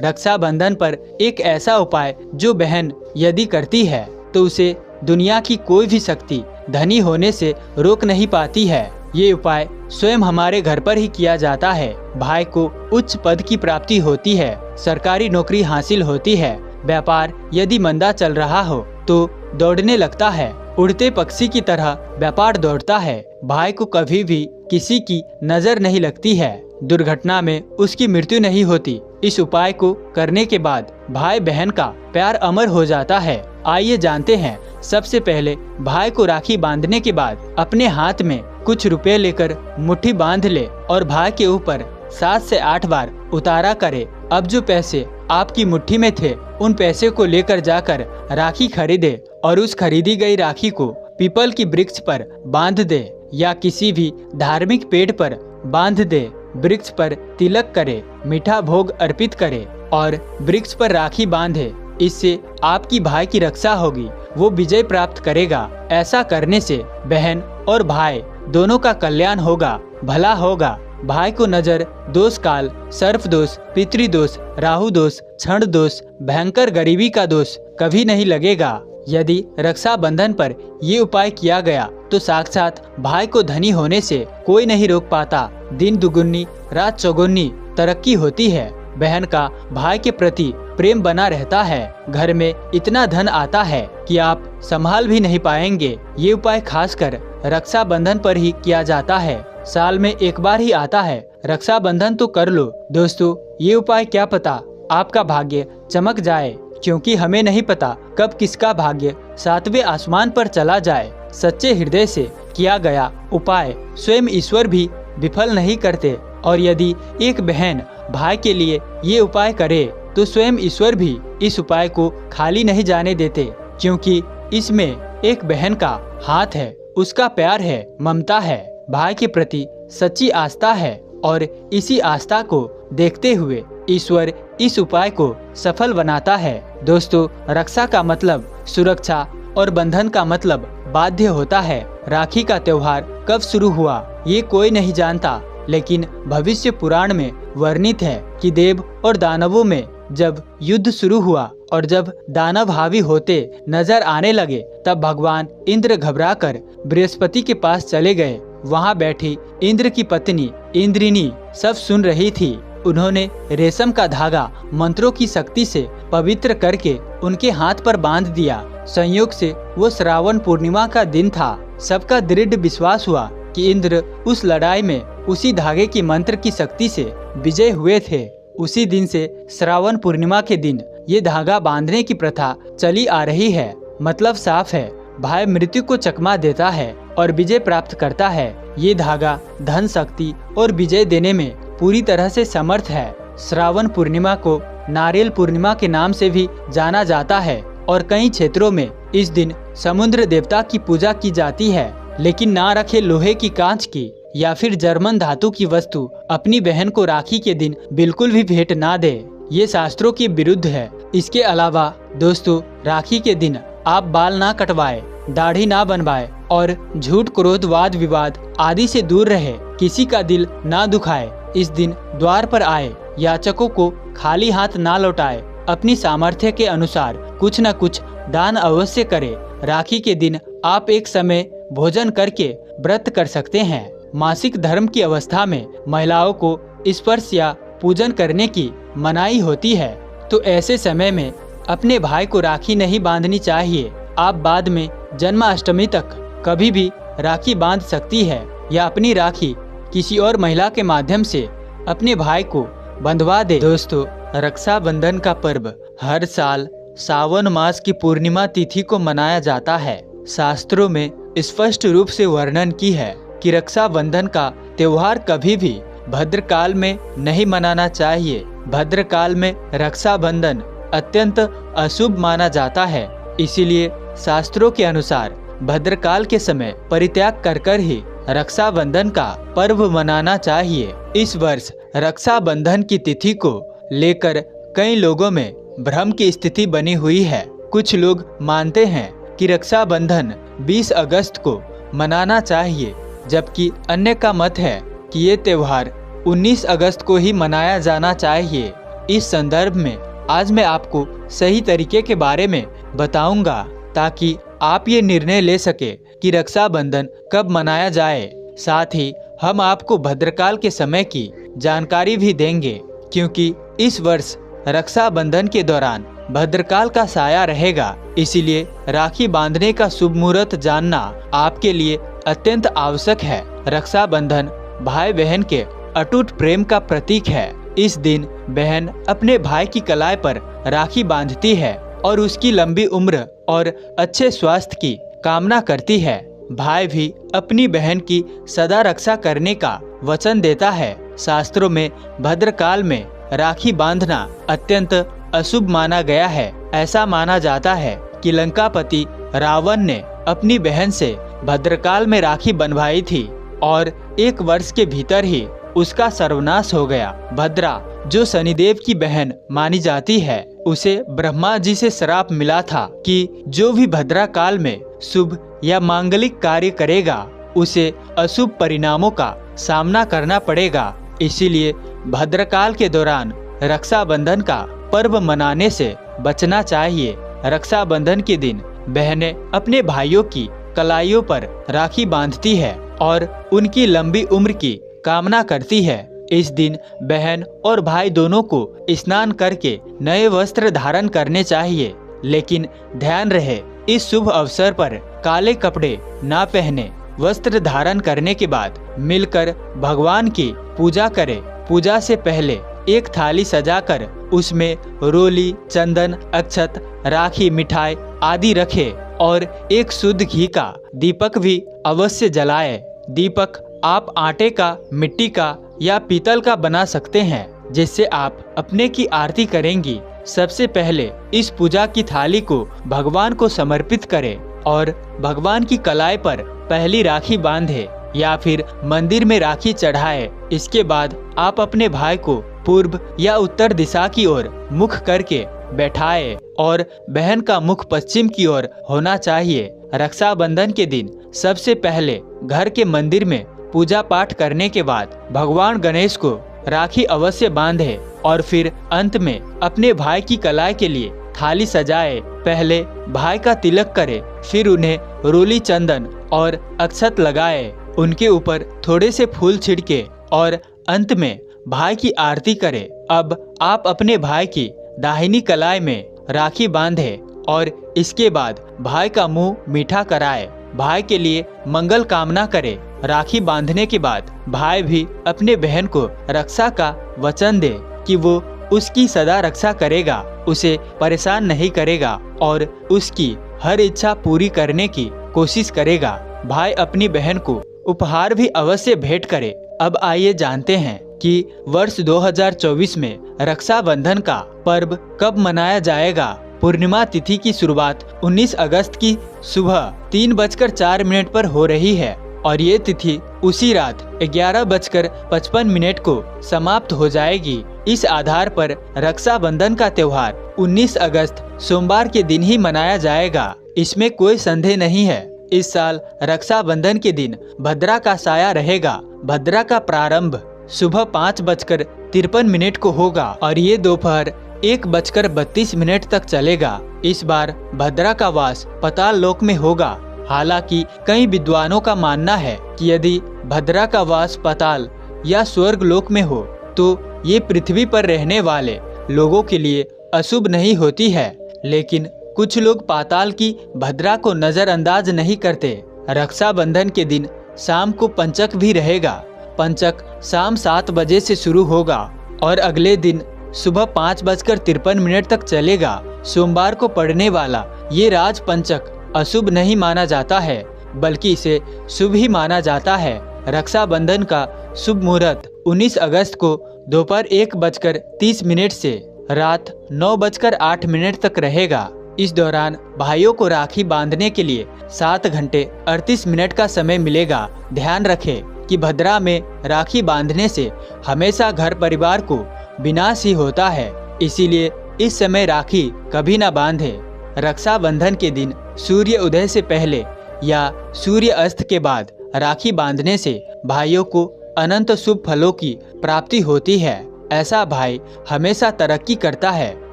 रक्षाबंधन पर एक ऐसा उपाय जो बहन यदि करती है तो उसे दुनिया की कोई भी शक्ति धनी होने से रोक नहीं पाती है। ये उपाय स्वयं हमारे घर पर ही किया जाता है। भाई को उच्च पद की प्राप्ति होती है, सरकारी नौकरी हासिल होती है, व्यापार यदि मंदा चल रहा हो तो दौड़ने लगता है, उड़ते पक्षी की तरह व्यापार दौड़ता है। भाई को कभी भी किसी की नजर नहीं लगती है, दुर्घटना में उसकी मृत्यु नहीं होती। इस उपाय को करने के बाद भाई बहन का प्यार अमर हो जाता है। आइए जानते हैं। सबसे पहले भाई को राखी बांधने के बाद अपने हाथ में कुछ रुपए लेकर मुट्ठी बांध ले और भाई के ऊपर 7 से 8 बार उतारा करे। अब जो पैसे आपकी मुट्ठी में थे उन पैसे को लेकर जाकर राखी खरीदे और उस खरीदी गई राखी को पीपल की वृक्ष पर बांध दे या किसी भी धार्मिक पेड़ पर बांध दे। वृक्ष पर तिलक करे, मीठा भोग अर्पित करे और वृक्ष पर राखी बांधे। इससे आपकी भाई की रक्षा होगी, वो विजय प्राप्त करेगा। ऐसा करने से बहन और भाई दोनों का कल्याण होगा, भला होगा। भाई को नजर दोष काल, सर्प दोष, पितृदोष, राहु दोष, क्षण दोष, भयंकर गरीबी का दोष कभी नहीं लगेगा। यदि रक्षाबंधन पर ये उपाय किया गया तो साक्षात भाई को धनी होने से कोई नहीं रोक पाता। दिन दुगुनी रात चौगुनी तरक्की होती है। बहन का भाई के प्रति प्रेम बना रहता है। घर में इतना धन आता है कि आप संभाल भी नहीं पाएंगे। ये उपाय खासकर रक्षाबंधन पर ही किया जाता है। साल में एक बार ही आता है, रक्षाबंधन तो कर लो। दोस्तों, ये उपाय क्या पता आपका भाग्य चमक जाए, क्योंकि हमें नहीं पता कब किसका भाग्य 7वें आसमान पर चला जाए। सच्चे हृदय से किया गया उपाय स्वयं ईश्वर भी विफल नहीं करते और यदि एक बहन भाई के लिए ये उपाय करे तो स्वयं ईश्वर भी इस उपाय को खाली नहीं जाने देते, क्योंकि इसमें एक बहन का हाथ है, उसका प्यार है, ममता है, भाई के प्रति सच्ची आस्था है और इसी आस्था को देखते हुए ईश्वर इस उपाय को सफल बनाता है। दोस्तों, रक्षा का मतलब सुरक्षा और बंधन का मतलब बाध्य होता है। राखी का त्योहार कब शुरू हुआ ये कोई नहीं जानता, लेकिन भविष्य पुराण में वर्णित है कि देव और दानवों में जब युद्ध शुरू हुआ और जब दानव हावी होते नजर आने लगे तब भगवान इंद्र घबराकर बृहस्पति के पास चले गए। वहां बैठी इंद्र की पत्नी इंद्रिनी सब सुन रही थी। उन्होंने रेशम का धागा मंत्रों की शक्ति से पवित्र करके उनके हाथ पर बांध दिया। संयोग से वो श्रावण पूर्णिमा का दिन था। सबका दृढ़ विश्वास हुआ कि इंद्र उस लड़ाई में उसी धागे की मंत्र की शक्ति से विजय हुए थे। उसी दिन से श्रावण पूर्णिमा के दिन ये धागा बांधने की प्रथा चली आ रही है। मतलब साफ है, भाई मृत्यु को चकमा देता है और विजय प्राप्त करता है। ये धागा धन शक्ति और विजय देने में पूरी तरह से समर्थ है। श्रावण पूर्णिमा को नारियल पूर्णिमा के नाम से भी जाना जाता है और कई क्षेत्रों में इस दिन समुद्र देवता की पूजा की जाती है। लेकिन ना रखे लोहे की, कांच की या फिर जर्मन धातु की वस्तु अपनी बहन को राखी के दिन बिल्कुल भी भेंट ना दे। ये शास्त्रों के विरुद्ध है। इसके अलावा दोस्तों, राखी के दिन आप बाल ना कटवाए, दाढ़ी ना बनवाए और झूठ, क्रोध, वाद विवाद आदि से दूर रहे। किसी का दिल ना दुखाए। इस दिन द्वार पर आए याचकों को खाली हाथ ना लौटाए। अपनी सामर्थ्य के अनुसार कुछ न कुछ दान अवश्य करे। राखी के दिन आप एक समय भोजन करके व्रत कर सकते हैं। मासिक धर्म की अवस्था में महिलाओं को स्पर्श या पूजन करने की मनाही होती है, तो ऐसे समय में अपने भाई को राखी नहीं बांधनी चाहिए। आप बाद में जन्माष्टमी तक कभी भी राखी बांध सकती है या अपनी राखी किसी और महिला के माध्यम से अपने भाई को बंधवा दे। दोस्तों, रक्षाबंधन का पर्व हर साल सावन मास की पूर्णिमा तिथि को मनाया जाता है। शास्त्रों में स्पष्ट रूप से वर्णन की है कि रक्षाबंधन का त्योहार कभी भी भद्रकाल में नहीं मनाना चाहिए। भद्रकाल में रक्षाबंधन अत्यंत अशुभ माना जाता है। इसीलिए शास्त्रों के अनुसार भद्रकाल के समय परित्याग कर ही रक्षाबंधन का पर्व मनाना चाहिए। इस वर्ष रक्षाबंधन की तिथि को लेकर कई लोगों में भ्रम की स्थिति बनी हुई है। कुछ लोग मानते हैं कि रक्षाबंधन 20 अगस्त को मनाना चाहिए, जबकि अन्य का मत है कि ये त्योहार 19 अगस्त को ही मनाया जाना चाहिए। इस संदर्भ में आज मैं आपको सही तरीके के बारे में बताऊंगा ताकि आप ये निर्णय ले सके कि रक्षाबंधन कब मनाया जाए। साथ ही हम आपको भद्रकाल के समय की जानकारी भी देंगे, क्योंकि इस वर्ष रक्षाबंधन के दौरान भद्रकाल का साया रहेगा। इसीलिए राखी बांधने का शुभ मुहूर्त जानना आपके लिए अत्यंत आवश्यक है। रक्षाबंधन भाई बहन के अटूट प्रेम का प्रतीक है। इस दिन बहन अपने भाई की कलाई पर राखी बांधती है और उसकी लंबी उम्र और अच्छे स्वास्थ्य की कामना करती है। भाई भी अपनी बहन की सदा रक्षा करने का वचन देता है। शास्त्रों में भद्रकाल में राखी बांधना अत्यंत अशुभ माना गया है। ऐसा माना जाता है कि लंकापति रावण ने अपनी बहन से भद्रकाल में राखी बंधवाई थी और 1 वर्ष के भीतर ही उसका सर्वनाश हो गया। भद्रा, जो शनिदेव की बहन मानी जाती है, उसे ब्रह्मा जी से श्राप मिला था कि जो भी भद्रा काल में शुभ या मांगलिक कार्य करेगा उसे अशुभ परिणामों का सामना करना पड़ेगा। इसीलिए भद्रकाल के दौरान रक्षाबंधन का पर्व मनाने से बचना चाहिए। रक्षाबंधन के दिन बहनें अपने भाइयों की कलाइयों पर राखी बांधती है और उनकी लंबी उम्र की कामना करती है। इस दिन बहन और भाई दोनों को स्नान करके नए वस्त्र धारण करने चाहिए, लेकिन ध्यान रहे इस शुभ अवसर पर काले कपड़े ना पहने। वस्त्र धारण करने के बाद मिलकर भगवान की पूजा करें। पूजा से पहले एक थाली सजाकर उसमें रोली, चंदन, अक्षत, राखी, मिठाई आदि रखे और एक शुद्ध घी का दीपक भी अवश्य जलाए। दीपक आप आटे का, मिट्टी का या पीतल का बना सकते हैं, जिससे आप अपने की आरती करेंगी। सबसे पहले इस पूजा की थाली को भगवान को समर्पित करें और भगवान की कलाई पर पहली राखी बांधे या फिर मंदिर में राखी चढ़ाए। इसके बाद आप अपने भाई को पूर्व या उत्तर दिशा की ओर मुख करके बैठाए और बहन का मुख पश्चिम की ओर होना चाहिए। रक्षाबंधन के दिन सबसे पहले घर के मंदिर में पूजा पाठ करने के बाद भगवान गणेश को राखी अवश्य बांधे और फिर अंत में अपने भाई की कलाई के लिए थाली सजाए। पहले भाई का तिलक करे, फिर उन्हें रोली, चंदन और अक्षत लगाए, उनके ऊपर थोड़े से फूल छिड़के और अंत में भाई की आरती करे। अब आप अपने भाई की दाहिनी कलाई में राखी बांधे और इसके बाद भाई का मुंह मीठा कराए, भाई के लिए मंगल कामना करे। राखी बांधने के बाद भाई भी अपने बहन को रक्षा का वचन दे कि वो उसकी सदा रक्षा करेगा, उसे परेशान नहीं करेगा और उसकी हर इच्छा पूरी करने की कोशिश करेगा। भाई अपनी बहन को उपहार भी अवश्य भेंट करे। अब आइए जानते हैं कि वर्ष 2024 में रक्षाबंधन का पर्व कब मनाया जाएगा। पूर्णिमा तिथि की शुरुआत 19 अगस्त की सुबह 3:04 पर हो रही है और ये तिथि उसी रात 11:55 को समाप्त हो जाएगी। इस आधार पर रक्षाबंधन का त्योहार 19 अगस्त सोमवार के दिन ही मनाया जाएगा। इसमें कोई संदेह नहीं है। इस साल रक्षाबंधन के दिन भद्रा का साया रहेगा। भद्रा का प्रारंभ सुबह 5:53 को होगा और ये दोपहर 1:32 तक चलेगा। इस बार भद्रा का वास पाताल लोक में होगा। हालांकि कई विद्वानों का मानना है कि यदि भद्रा का वास पाताल या स्वर्ग लोक में हो तो ये पृथ्वी पर रहने वाले लोगों के लिए अशुभ नहीं होती है, लेकिन कुछ लोग पाताल की भद्रा को नजरअंदाज नहीं करते। रक्षाबंधन के दिन शाम को पंचक भी रहेगा। पंचक शाम 7 बजे से शुरू होगा और अगले दिन सुबह 5:53 तक चलेगा। सोमवार को पड़ने वाला ये राज पंचक अशुभ नहीं माना जाता है, बल्कि इसे शुभ ही माना जाता है। रक्षाबंधन का शुभ मुहूर्त 19 अगस्त को दोपहर 1:30 से रात 9:08 तक रहेगा। इस दौरान भाइयों को राखी बांधने के लिए 7 घंटे 38 मिनट का समय मिलेगा। ध्यान रखें कि भद्रा में राखी बांधने से हमेशा घर परिवार को विनाश ही होता है, इसीलिए इस समय राखी कभी न बांधे। रक्षाबंधन के दिन सूर्य उदय से पहले या सूर्य अस्त के बाद राखी बांधने से भाइयों को अनंत शुभ फलों की प्राप्ति होती है। ऐसा भाई हमेशा तरक्की करता है,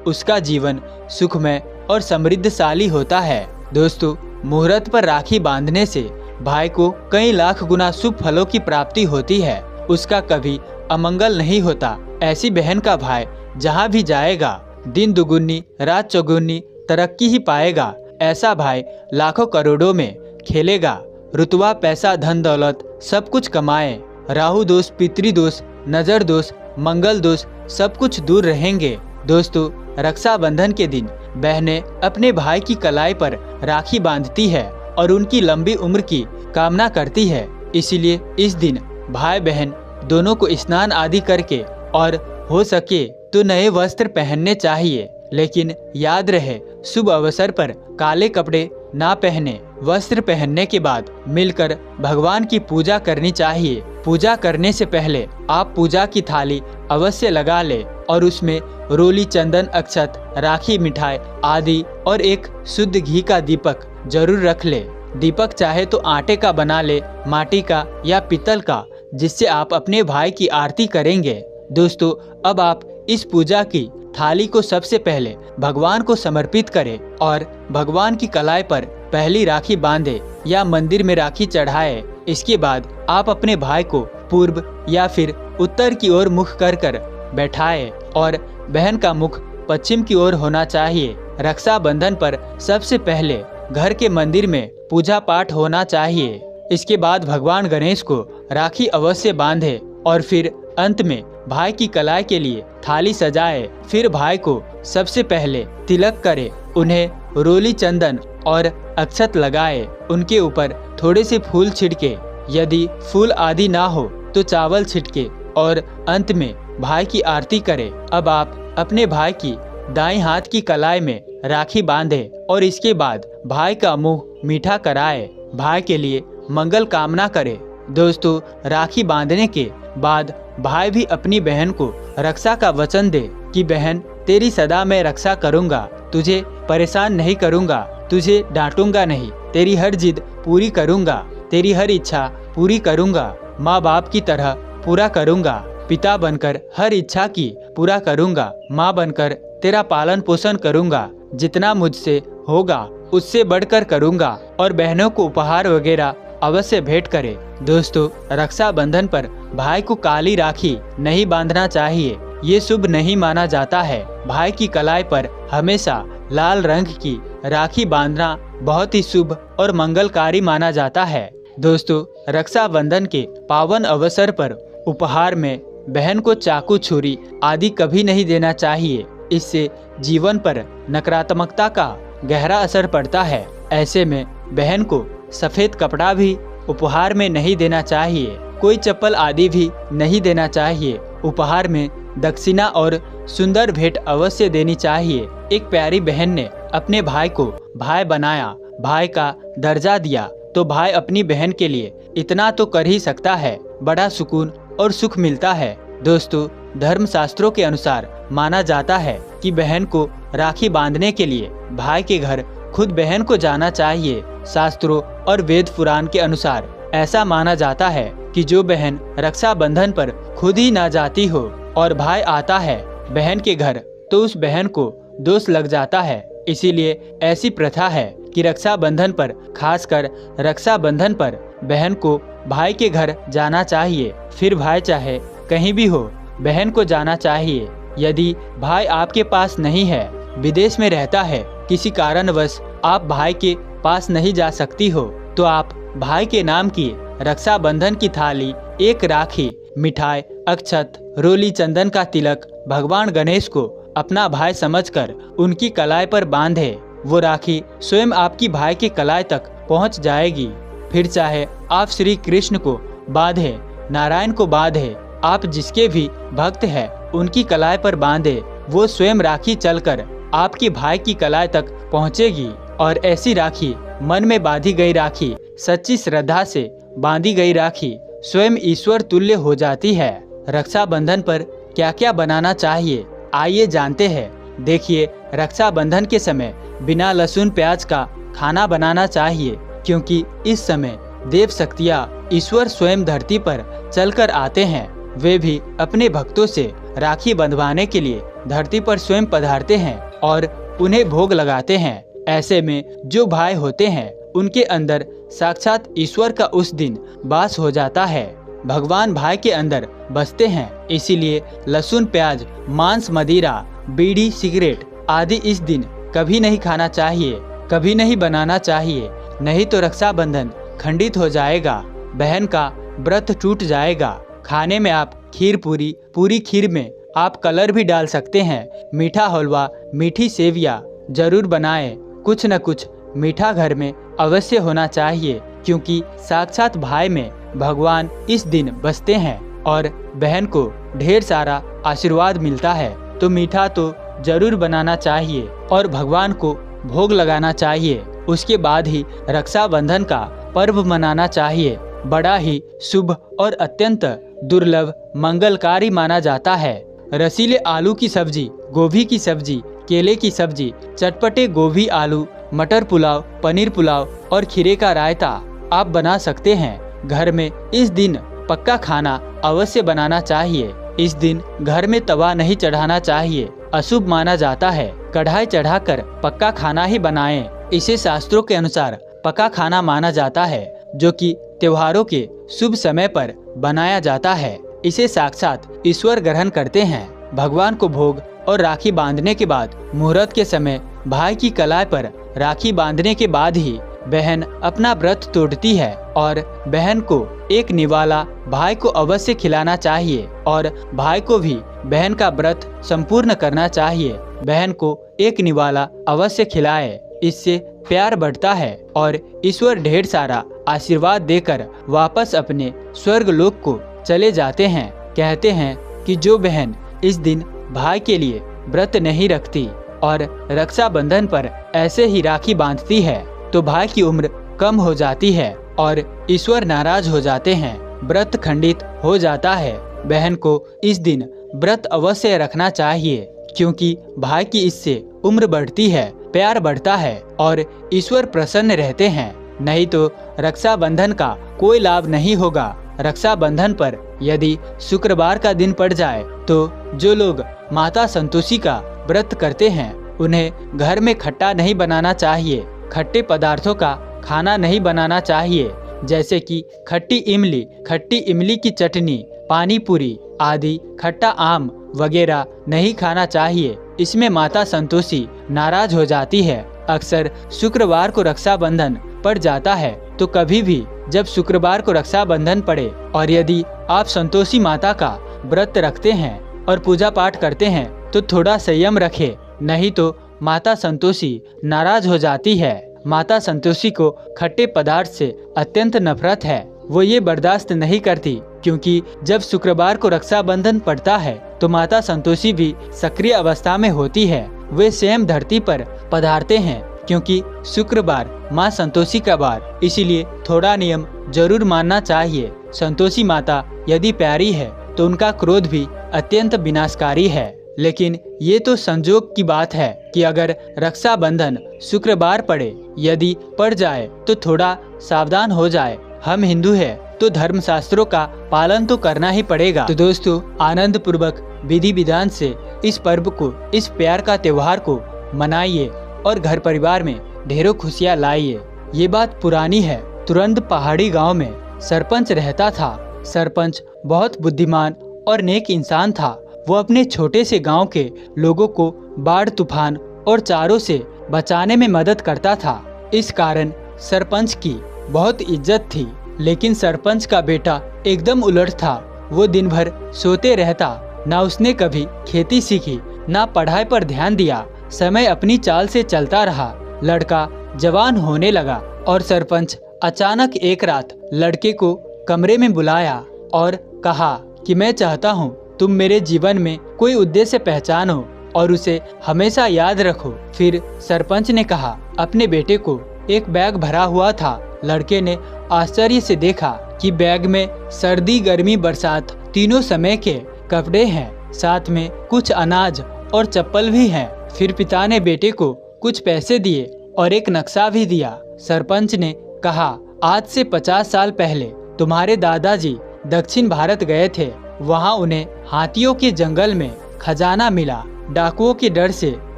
उसका जीवन सुखमय और समृद्धशाली होता है। दोस्तों, मुहूर्त पर राखी बांधने से भाई को कई लाख गुना शुभ फलों की प्राप्ति होती है, उसका कभी अमंगल नहीं होता। ऐसी बहन का भाई जहाँ भी जाएगा दिन दुगुनी रात चौगुनी तरक्की ही पाएगा। ऐसा भाई लाखों करोड़ों में खेलेगा, रुतबा पैसा धन दौलत सब कुछ कमाए, राहु दोष पितृदोष नजर दोष मंगल दोष सब कुछ दूर रहेंगे। दोस्तों, रक्षाबंधन के दिन बहनें अपने भाई की कलाई पर राखी बांधती है और उनकी लंबी उम्र की कामना करती है। इसीलिए इस दिन भाई बहन दोनों को स्नान आदि करके और हो सके तो नए वस्त्र पहनने चाहिए, लेकिन याद रहे शुभ अवसर पर काले कपड़े ना पहने। वस्त्र पहनने के बाद मिलकर भगवान की पूजा करनी चाहिए। पूजा करने से पहले आप पूजा की थाली अवश्य लगा ले और उसमें रोली चंदन अक्षत राखी मिठाई आदि और एक शुद्ध घी का दीपक जरूर रख ले। दीपक चाहे तो आटे का बना ले, माटी का या पीतल का, जिससे आप अपने भाई की आरती करेंगे। दोस्तों, अब आप इस पूजा की थाली को सबसे पहले भगवान को समर्पित करें और भगवान की कलाई पर पहली राखी बांधे या मंदिर में राखी चढ़ाए। इसके बाद आप अपने भाई को पूर्व या फिर उत्तर की ओर मुख कर बैठाए और बहन का मुख पश्चिम की ओर होना चाहिए। रक्षाबंधन पर सबसे पहले घर के मंदिर में पूजा पाठ होना चाहिए। इसके बाद भगवान गणेश को राखी अवश्य बांधे और फिर अंत में भाई की कलाई के लिए थाली सजाए। फिर भाई को सबसे पहले तिलक करे, उन्हें रोली चंदन और अक्षत लगाए, उनके ऊपर थोड़े से फूल छिड़के, यदि फूल आदि ना हो तो चावल छिड़के और अंत में भाई की आरती करे। अब आप अपने भाई की दाईं हाथ की कलाई में राखी बांधे और इसके बाद भाई का मुंह मीठा कराए, भाई के लिए मंगल कामना करे। दोस्तों, राखी बांधने के बाद भाई भी अपनी बहन को रक्षा का वचन दे कि बहन तेरी सदा मैं रक्षा करूंगा, तुझे परेशान नहीं करूंगा, तुझे डांटूंगा नहीं, तेरी हर जिद पूरी करूंगा, तेरी हर इच्छा पूरी करूंगा, माँ बाप की तरह पूरा करूंगा, पिता बनकर हर इच्छा की पूरा करूंगा, माँ बनकर तेरा पालन पोषण करूंगा, जितना मुझसे होगा उससे बढ़कर करूंगा और बहनों को उपहार वगैरह अवश्य भेंट करे। दोस्तों, रक्षाबंधन पर भाई को काली राखी नहीं बांधना चाहिए, ये शुभ नहीं माना जाता है। भाई की कलाई पर हमेशा लाल रंग की राखी बांधना बहुत ही शुभ और मंगलकारी माना जाता है। दोस्तों, रक्षाबंधन के पावन अवसर पर उपहार में बहन को चाकू छुरी आदि कभी नहीं देना चाहिए, इससे जीवन पर नकारात्मकता का गहरा असर पड़ता है। ऐसे में बहन को सफेद कपड़ा भी उपहार में नहीं देना चाहिए, कोई चप्पल आदि भी नहीं देना चाहिए। उपहार में दक्षिणा और सुंदर भेंट अवश्य देनी चाहिए। एक प्यारी बहन ने अपने भाई को भाई बनाया, भाई का दर्जा दिया, तो भाई अपनी बहन के लिए इतना तो कर ही सकता है, बड़ा सुकून और सुख मिलता है। दोस्तों, धर्म शास्त्रों के अनुसार माना जाता है कि बहन को राखी बांधने के लिए भाई के घर खुद बहन को जाना चाहिए। शास्त्रों और वेद पुराण के अनुसार ऐसा माना जाता है कि जो बहन रक्षाबंधन पर खुद ही ना जाती हो और भाई आता है बहन के घर, तो उस बहन को दोष लग जाता है। इसीलिए ऐसी प्रथा है कि रक्षाबंधन पर, खासकर रक्षाबंधन पर बहन को भाई के घर जाना चाहिए। फिर भाई चाहे कहीं भी हो, बहन को जाना चाहिए। यदि भाई आपके पास नहीं है, विदेश में रहता है, किसी कारणवश आप भाई के पास नहीं जा सकती हो, तो आप भाई के नाम की रक्षाबंधन की थाली, एक राखी, मिठाई, अक्षत, रोली चंदन का तिलक भगवान गणेश को अपना भाई समझकर उनकी कलाई पर बांधे। वो राखी स्वयं आपकी भाई की कलाई तक पहुंच जाएगी। फिर चाहे आप श्री कृष्ण को बांधे, नारायण को बांधे, आप जिसके भी भक्त हैं उनकी कलाई पर बांधे, वो स्वयं राखी चलकर आपकी भाई की कलाई तक पहुंचेगी। और ऐसी राखी, मन में बांधी गई राखी, सच्ची श्रद्धा से बांधी गई राखी स्वयं ईश्वर तुल्य हो जाती है। रक्षाबंधन पर क्या क्या बनाना चाहिए, आइए जानते हैं। देखिए, रक्षाबंधन के समय बिना लहसुन प्याज का खाना बनाना चाहिए, क्योंकि इस समय देव शक्तियाँ ईश्वर स्वयं धरती पर चलकर आते हैं। वे भी अपने भक्तों से राखी बंधवाने के लिए धरती पर स्वयं पधारते हैं और उन्हें भोग लगाते हैं। ऐसे में जो भाई होते हैं उनके अंदर साक्षात ईश्वर का उस दिन वास हो जाता है। भगवान भाई के अंदर बसते हैं। इसीलिए लहसुन, प्याज, मांस, मदिरा, बीड़ी, सिगरेट आदि इस दिन कभी नहीं खाना चाहिए, कभी नहीं बनाना चाहिए, नहीं तो रक्षाबंधन खंडित हो जाएगा, बहन का व्रत टूट जाएगा। खाने में आप खीर पूरी खीर में आप कलर भी डाल सकते हैं। मीठा हलवा, मीठी सेवियाँ जरूर बनाएं। कुछ न कुछ मीठा घर में अवश्य होना चाहिए, क्योंकि साक्षात भाई में भगवान इस दिन बसते हैं और बहन को ढेर सारा आशीर्वाद मिलता है। तो मीठा तो जरूर बनाना चाहिए और भगवान को भोग लगाना चाहिए। उसके बाद ही रक्षाबंधन का पर्व मनाना चाहिए। बड़ा ही शुभ और अत्यंत दुर्लभ मंगलकारी माना जाता है। रसीले आलू की सब्जी, गोभी की सब्जी, केले की सब्जी, चटपटे गोभी आलू, मटर पुलाव, पनीर पुलाव और खीरे का रायता आप बना सकते हैं। घर में इस दिन पक्का खाना अवश्य बनाना चाहिए। इस दिन घर में तवा नहीं चढ़ाना चाहिए, अशुभ माना जाता है। कढ़ाई चढ़ाकर पक्का खाना ही बनाएं। इसे शास्त्रों के अनुसार पक्का खाना माना जाता है, जो कि त्योहारों के शुभ समय पर बनाया जाता है। इसे साक्षात ईश्वर ग्रहण करते हैं। भगवान को भोग और राखी बांधने के बाद मुहूर्त के समय भाई की कलाई पर राखी बांधने के बाद ही बहन अपना व्रत तोड़ती है और बहन को एक निवाला भाई को अवश्य खिलाना चाहिए और भाई को भी बहन का व्रत संपूर्ण करना चाहिए। बहन को एक निवाला अवश्य खिलाए, इससे प्यार बढ़ता है और ईश्वर ढेर सारा आशीर्वाद देकर वापस अपने स्वर्ग लोक को चले जाते हैं। कहते हैं कि जो बहन इस दिन भाई के लिए व्रत नहीं रखती और रक्षाबंधन पर ऐसे ही राखी बांधती है तो भाई की उम्र कम हो जाती है और ईश्वर नाराज हो जाते हैं, व्रत खंडित हो जाता है। बहन को इस दिन व्रत अवश्य रखना चाहिए, क्योंकि भाई की इससे उम्र बढ़ती है, प्यार बढ़ता है और ईश्वर प्रसन्न रहते हैं। नहीं तो रक्षाबंधन का कोई लाभ नहीं होगा। रक्षाबंधन पर यदि शुक्रवार का दिन पड़ जाए तो जो लोग माता संतोषी का व्रत करते हैं उन्हें घर में खट्टा नहीं बनाना चाहिए, खट्टे पदार्थों का खाना नहीं बनाना चाहिए, जैसे कि खट्टी इमली की चटनी, पानी पूरी आदि, खट्टा आम वगैरह नहीं खाना चाहिए। इसमें माता संतोषी नाराज हो जाती है। अक्सर शुक्रवार को रक्षाबंधन पड़ जाता है, तो कभी भी जब शुक्रवार को रक्षाबंधन पड़े और यदि आप संतोषी माता का व्रत रखते हैं और पूजा पाठ करते हैं तो थोड़ा संयम रखें, नहीं तो माता संतोषी नाराज हो जाती है। माता संतोषी को खट्टे पदार्थ से अत्यंत नफरत है। वो ये बर्दाश्त नहीं करती, क्योंकि जब शुक्रवार को रक्षाबंधन पड़ता है तो माता संतोषी भी सक्रिय अवस्था में होती है। वे स्वयं धरती पर पधारते हैं, क्योंकि शुक्रवार माँ संतोषी का वार, इसीलिए थोड़ा नियम जरूर मानना चाहिए। संतोषी माता यदि प्यारी है तो उनका क्रोध भी अत्यंत विनाशकारी है। लेकिन ये तो संजोग की बात है कि अगर रक्षाबंधन शुक्रवार पड़े, यदि पड़ जाए तो थोड़ा सावधान हो जाए। हम हिंदू हैं तो धर्म शास्त्रों का पालन तो करना ही पड़ेगा। तो दोस्तों, आनंद पूर्वक विधि विधान से इस पर्व को, इस प्यार का त्योहार को मनाइए और घर परिवार में ढेरों खुशियाँ लाइए। ये बात पुरानी है। तुरंत पहाड़ी गांव में सरपंच रहता था। सरपंच बहुत बुद्धिमान और नेक इंसान था। वो अपने छोटे से गांव के लोगों को बाढ़, तूफान और चारों से बचाने में मदद करता था। इस कारण सरपंच की बहुत इज्जत थी। लेकिन सरपंच का बेटा एकदम उलट था। वो दिन भर सोते रहता, ना उसने कभी खेती सीखी, ना पढ़ाई पर ध्यान दिया। समय अपनी चाल से चलता रहा। लड़का जवान होने लगा और सरपंच अचानक एक रात लड़के को कमरे में बुलाया और कहा कि मैं चाहता हूँ तुम मेरे जीवन में कोई उद्देश्य पहचानो और उसे हमेशा याद रखो। फिर सरपंच ने कहा, अपने बेटे को एक बैग भरा हुआ था। लड़के ने आश्चर्य से देखा कि बैग में सर्दी, गर्मी, बरसात तीनों समय के कपड़े हैं, साथ में कुछ अनाज और चप्पल भी हैं। फिर पिता ने बेटे को कुछ पैसे दिए और एक नक्शा भी दिया। सरपंच ने कहा, आज से 50 साल पहले तुम्हारे दादाजी दक्षिण भारत गए थे वहाँ उन्हें हाथियों के जंगल में खजाना मिला। डाकुओं के डर से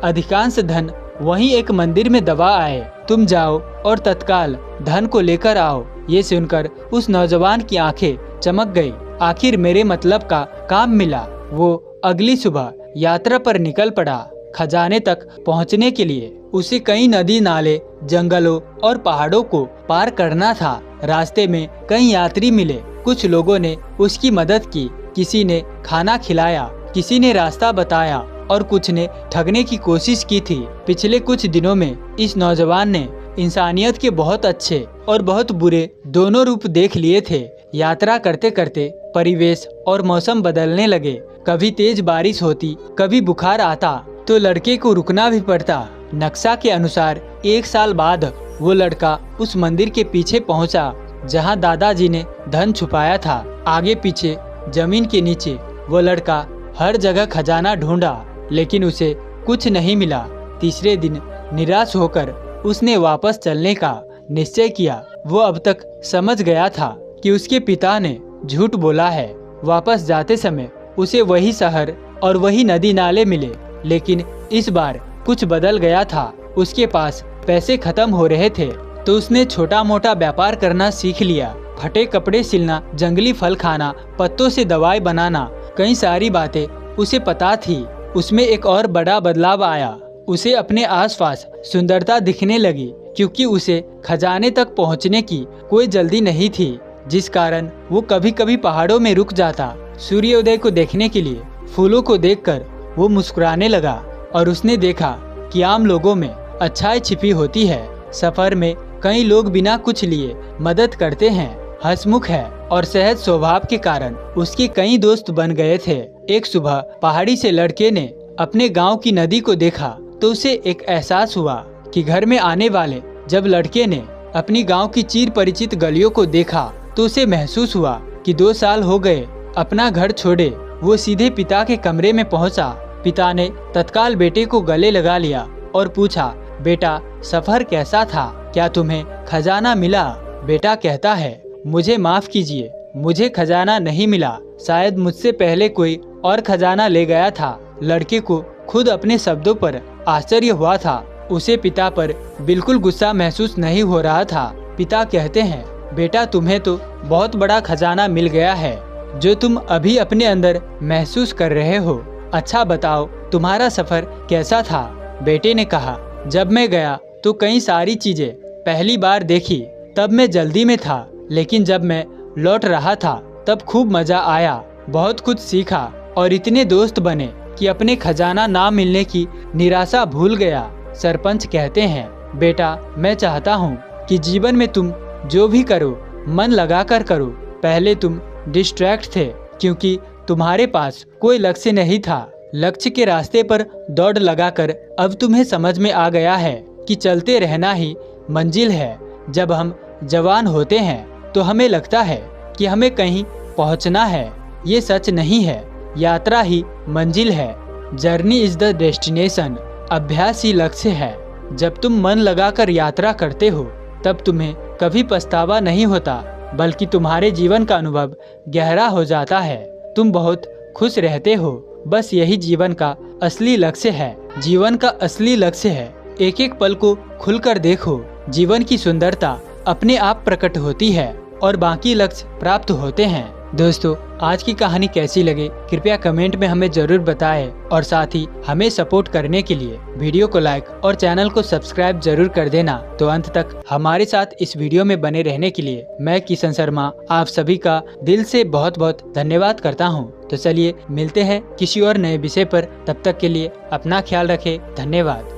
अधिकांश धन वहीं एक मंदिर में दबा आए। तुम जाओ और तत्काल धन को लेकर आओ। ये सुनकर उस नौजवान की आंखें चमक गई। आखिर मेरे मतलब का काम मिला। वो अगली सुबह यात्रा पर निकल पड़ा। खजाने तक पहुंचने के लिए उसे कई नदी नाले, जंगलों और पहाड़ों को पार करना था। रास्ते में कई यात्री मिले। कुछ लोगों ने उसकी मदद की। किसी ने खाना खिलाया, किसी ने रास्ता बताया और कुछ ने ठगने की कोशिश की थी। पिछले कुछ दिनों में इस नौजवान ने इंसानियत के बहुत अच्छे और बहुत बुरे दोनों रूप देख लिए थे। यात्रा करते करते परिवेश और मौसम बदलने लगे। कभी तेज बारिश होती, कभी बुखार आता तो लड़के को रुकना भी पड़ता। नक्शा के अनुसार 1 साल बाद वो लड़का उस मंदिर के पीछे पहुंचा जहां दादाजी ने धन छुपाया था। आगे पीछे जमीन के नीचे वो लड़का हर जगह खजाना ढूंढा, लेकिन उसे कुछ नहीं मिला। तीसरे दिन निराश होकर उसने वापस चलने का निश्चय किया। वो अब तक समझ गया था कि उसके पिता ने झूठ बोला है। वापस जाते समय उसे वही शहर और वही नदी नाले मिले, लेकिन इस बार कुछ बदल गया था। उसके पास पैसे खत्म हो रहे थे तो उसने छोटा मोटा व्यापार करना सीख लिया। फटे कपड़े सिलना, जंगली फल खाना, पत्तों से दवाई बनाना, कई सारी बातें उसे पता थी। उसमें एक और बड़ा बदलाव आया। उसे अपने आसपास सुंदरता दिखने लगी, क्योंकि उसे खजाने तक पहुंचने की कोई जल्दी नहीं थी, जिस कारण वो कभी कभी पहाड़ों में रुक जाता। सूर्योदय को देखने के लिए फूलों को देखकर वो मुस्कुराने लगा और उसने देखा कि आम लोगों में अच्छाई छिपी होती है। सफर में कई लोग बिना कुछ लिए मदद करते हैं। हंसमुख है और सहज स्वभाव के कारण उसके कई दोस्त बन गए थे। एक सुबह पहाड़ी से लड़के ने अपने गांव की नदी को देखा तो उसे एक एहसास हुआ कि घर में आने वाले जब लड़के ने अपनी गांव की चिर परिचित गलियों को देखा तो उसे महसूस हुआ कि 2 साल हो गए अपना घर छोड़े। वो सीधे पिता के कमरे में पहुंचा। पिता ने तत्काल बेटे को गले लगा लिया और पूछा, बेटा सफर कैसा था? क्या तुम्हें खजाना मिला? बेटा कहता है, मुझे माफ कीजिए, मुझे खजाना नहीं मिला। शायद मुझसे पहले कोई और खजाना ले गया था। लड़के को खुद अपने शब्दों पर आश्चर्य हुआ था। उसे पिता पर बिल्कुल गुस्सा महसूस नहीं हो रहा था। पिता कहते हैं, बेटा तुम्हें तो बहुत बड़ा खजाना मिल गया है जो तुम अभी अपने अंदर महसूस कर रहे हो। अच्छा बताओ तुम्हारा सफर कैसा था? बेटे ने कहा, जब मैं गया तो कई सारी चीजें पहली बार देखी, तब मैं जल्दी में था, लेकिन जब मैं लौट रहा था तब खूब मजा आया। बहुत कुछ सीखा और इतने दोस्त बने कि अपने खजाना ना मिलने की निराशा भूल गया। सरपंच कहते हैं, बेटा मैं चाहता हूँ कि जीवन में तुम जो भी करो मन लगाकर करो। पहले तुम डिस्ट्रैक्ट थे क्योंकि तुम्हारे पास कोई लक्ष्य नहीं था। लक्ष्य के रास्ते पर दौड़ लगाकर अब तुम्हें समझ में आ गया है कि चलते रहना ही मंजिल है। जब हम जवान होते हैं तो हमें लगता है कि हमें कहीं पहुंचना है। ये सच नहीं है। यात्रा ही मंजिल है। Journey is the destination. अभ्यास ही लक्ष्य है। जब तुम मन लगाकर यात्रा करते हो तब तुम्हें कभी पछतावा नहीं होता, बल्कि तुम्हारे जीवन का अनुभव गहरा हो जाता है। तुम बहुत खुश रहते हो। बस यही जीवन का असली लक्ष्य है। जीवन का असली लक्ष्य है एक एक पल को खुलकर देखो। जीवन की सुंदरता अपने आप प्रकट होती है और बाकी लक्ष्य प्राप्त होते हैं। दोस्तों, आज की कहानी कैसी लगे कृपया कमेंट में हमें जरूर बताएं और साथ ही हमें सपोर्ट करने के लिए वीडियो को लाइक और चैनल को सब्सक्राइब जरूर कर देना। तो अंत तक हमारे साथ इस वीडियो में बने रहने के लिए मैं किशन शर्मा आप सभी का दिल से बहुत बहुत धन्यवाद करता हूं। तो चलिए मिलते हैं किसी और नए विषय पर। तब तक के लिए अपना ख्याल रखें। धन्यवाद।